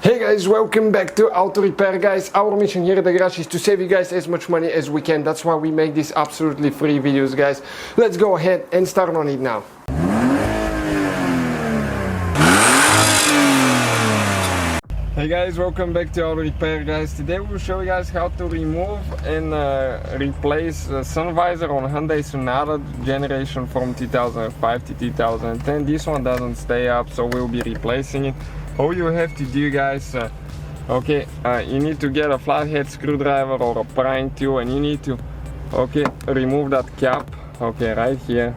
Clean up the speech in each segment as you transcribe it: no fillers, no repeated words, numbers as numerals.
Hey guys, welcome back to Auto Repair guys. Our mission here at the garage is to save you guys as much money as we can. That's why we make these absolutely free videos guys. Let's go ahead and start on it now. Hey guys, welcome back to Auto Repair guys. Today we will show you guys how to remove and replace the sun visor on Hyundai Sonata generation from 2005 to 2010. This one doesn't stay up, so we'll be replacing it. All you have to do guys, you need to get a flathead screwdriver or a prying tool, and you need to remove that cap, right here,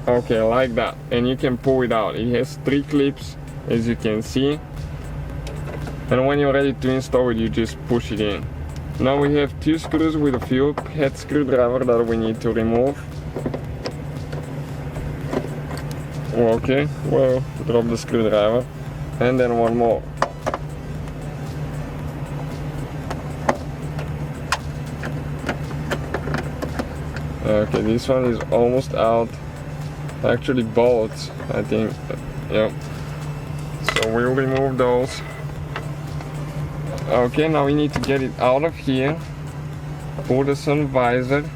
like that, and you can pull it out. It has 3 clips, as you can see, and when you're ready to install it, you just push it in. Now we have 2 screws with a fuel head screwdriver that we need to remove. Drop the screwdriver, and then one more. Okay, this one is almost out. Actually both, I think. Yeah. So we'll remove those. Okay, now we need to get it out of here. Pull the sun visor.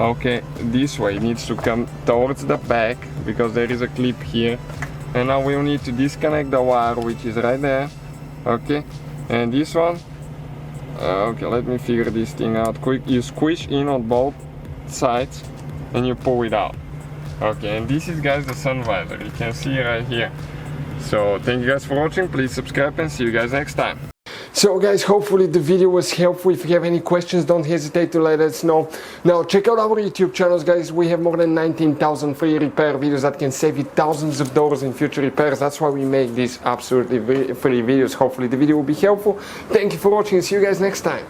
Okay, this way. It needs to come towards the back because there is a clip here. And now we'll need to disconnect the wire, which is right there. Okay, and this one. Let me figure this thing out quick. You squish in on both sides and you pull it out. Okay, and this is guys the sun visor. You can see right here. So thank you guys for watching. Please subscribe and see you guys next time. So guys, hopefully the video was helpful. If you have any questions, don't hesitate to let us know. Now check out our YouTube channels guys. We have more than 19,000 free repair videos that can save you thousands of dollars in future repairs. That's why we make these absolutely free videos. Hopefully the video will be helpful. Thank you for watching and see you guys next time.